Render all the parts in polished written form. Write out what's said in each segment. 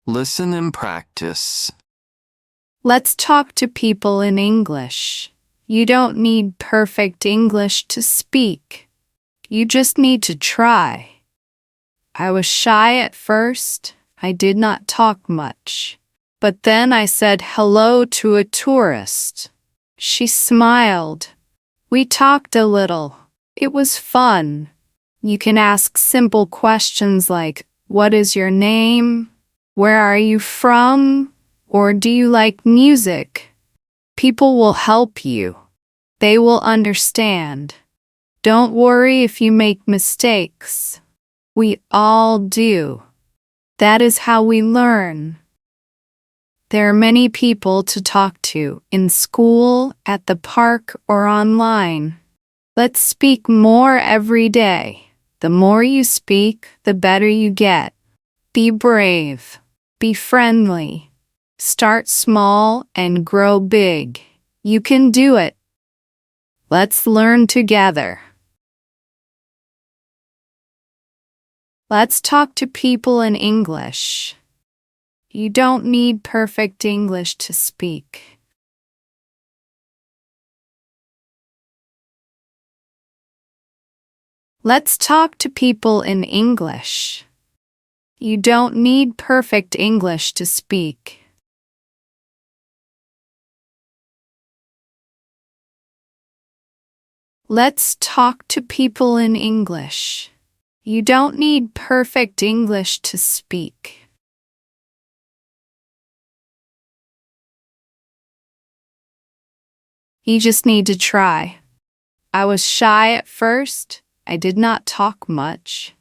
Listen and practice. Let's talk to people in English. You don't need perfect English to speak. You just need to try. I was shy at first. I did not talk much. But then I said hello to a tourist. She smiled. We talked a little. It was fun. You can ask simple questions like, "What is your name? Where are you from? Or do you like music?" People will help you. They will understand. Don't worry if you make mistakes. We all do. That is how we learn. There are many people to talk to in school, at the park, or online. Let's speak more every day. The more you speak, the better you get. Be brave. Be friendly. Start small and grow big. You can do it. Let's learn together. Let's talk to people in English. You don't need perfect English to speak. Let's talk to people in English. You don't need perfect English to speak. Let's talk to people in English. You don't need perfect English to speak. You just need to try. I was shy at first. I did not talk much.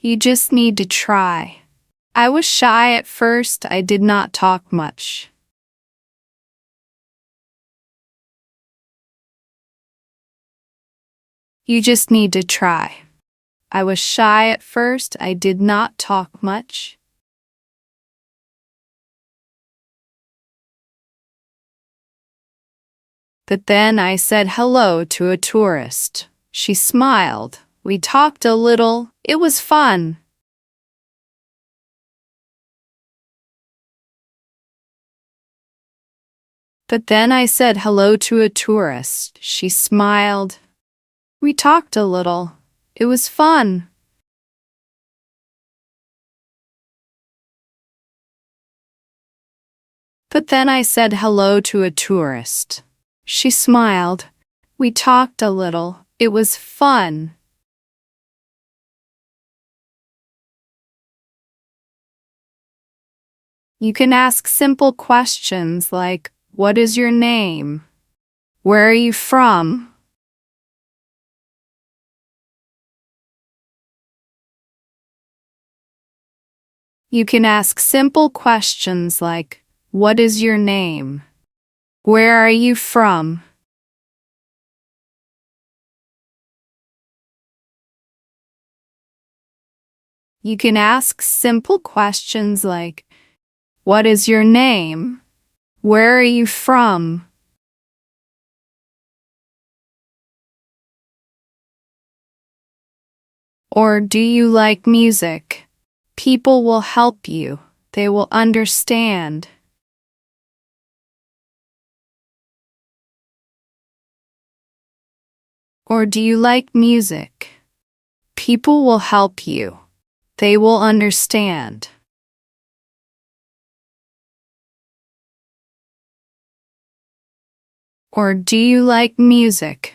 You just need to try. I was shy at first. I did not talk much. You just need to try. I was shy at first. I did not talk much. But then I said hello to a tourist. She smiled. We talked a little. It was fun. But then I said hello to a tourist. She smiled. We talked a little. It was fun. But then I said hello to a tourist. She smiled. We talked a little. It was fun. You can ask simple questions like, "What is your name? Where are you from?" You can ask simple questions like, "What is your name? Where are you from?" You can ask simple questions like, "What is your name? Where are you from?" Or, "Do you like music?" People will help you. They will understand. Or, "Do you like music?" People will help you. They will understand. Or, "Do you like music?"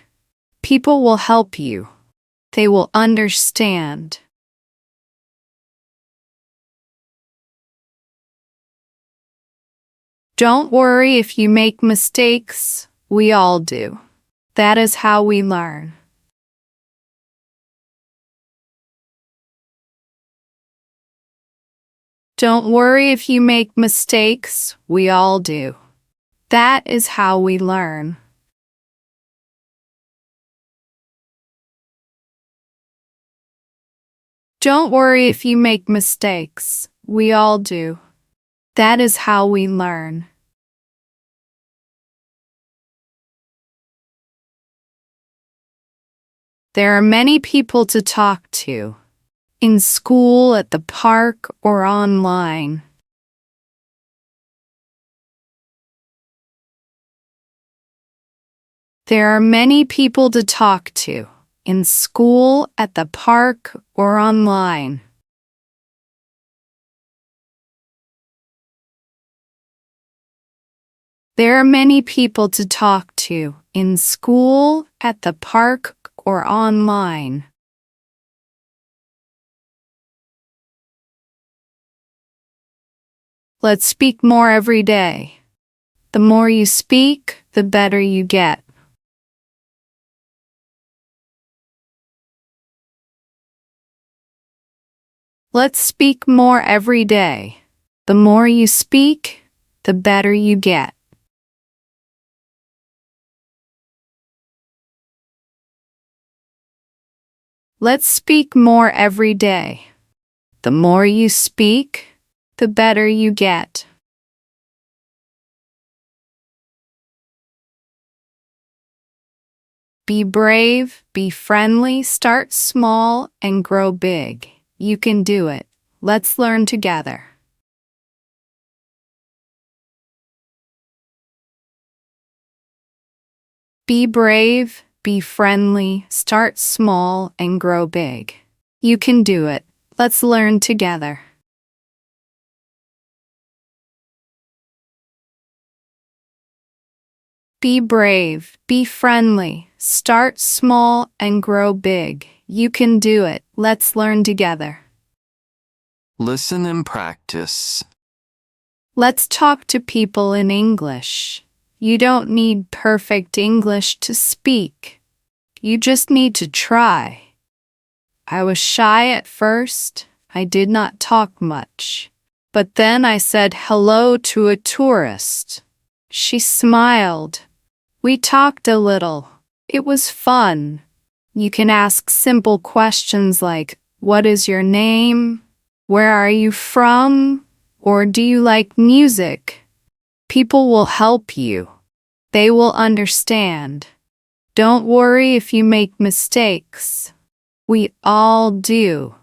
People will help you. They will understand. Don't worry if you make mistakes. We all do. That is how we learn. Don't worry if you make mistakes. We all do. That is how we learn. Don't worry if you make mistakes. We all do. That is how we learn. There are many people to talk to. In school, at the park, or online. There are many people to talk to. In school, at the park, or online. There are many people to talk to. In school, at the park, or online. Let's speak more every day. The more you speak, the better you get. Let's speak more every day. The more you speak, the better you get. Let's speak more every day. The more you speak, the better you get. Be brave, be friendly, start small, and grow big. You can do it. Let's learn together. Be brave, be friendly, start small, and grow big. You can do it. Let's learn together. Be brave, be friendly, start small, and grow big. You can do it. Let's learn together. Listen and practice. Let's talk to people in English. You don't need perfect English to speak. You just need to try. I was shy at first. I did not talk much. But then I said hello to a tourist. She smiled. We talked a little. It was fun. You can ask simple questions like, what is your name? Where are you from? Or do you like music? People will help you. They will understand. Don't worry if you make mistakes. We all do.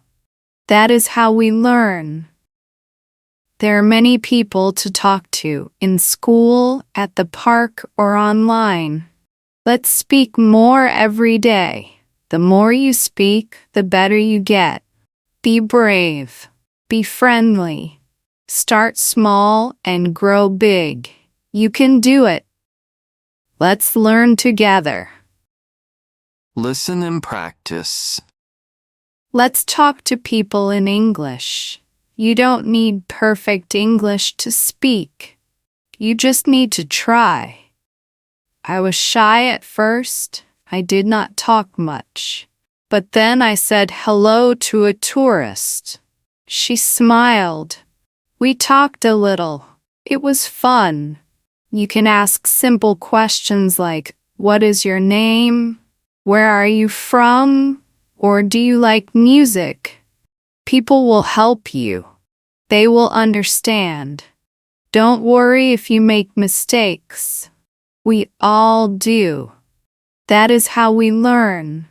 That is how we learn. There are many people to talk to in school, at the park, or online. Let's speak more every day. The more you speak, the better you get. Be brave. Be friendly. Start small and grow big. You can do it. Let's learn together. Listen and practice. Let's talk to people in English. You don't need perfect English to speak. You just need to try. I was shy at first. I did not talk much. But then I said hello to a tourist. She smiled. We talked a little. It was fun. You can ask simple questions like, what is your name? Where are you from? Or do you like music? People will help you. They will understand. Don't worry if you make mistakes. We all do. That is how we learn.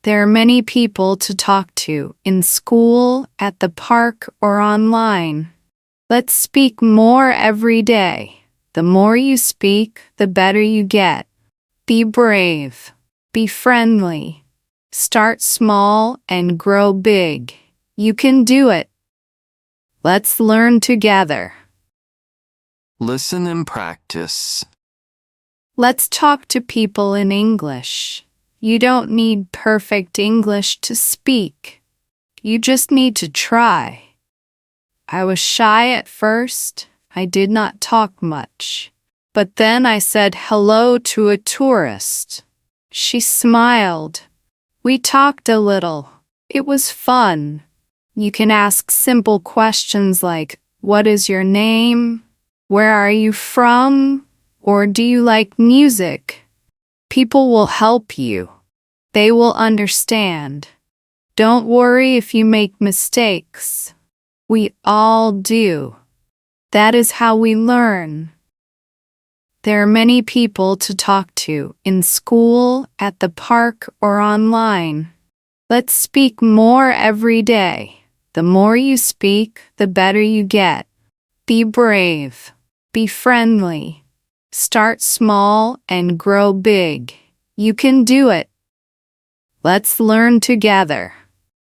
There are many people to talk to in school, at the park, or online. Let's speak more every day. The more you speak, the better you get. Be brave. Be friendly. Start small and grow big. You can do it. Let's learn together. Listen and practice. Let's talk to people in English. You don't need perfect English to speak. You just need to try. I was shy at first. I did not talk much. But then I said hello to a tourist. She smiled. We talked a little. It was fun. You can ask simple questions like, what is your name? Where are you from? Or do you like music? People will help you. They will understand. Don't worry if you make mistakes. We all do. That is how we learn. There are many people to talk to in school, at the park, or online. Let's speak more every day. The more you speak, the better you get. Be brave. Be friendly. Start small and grow big. You can do it. Let's learn together.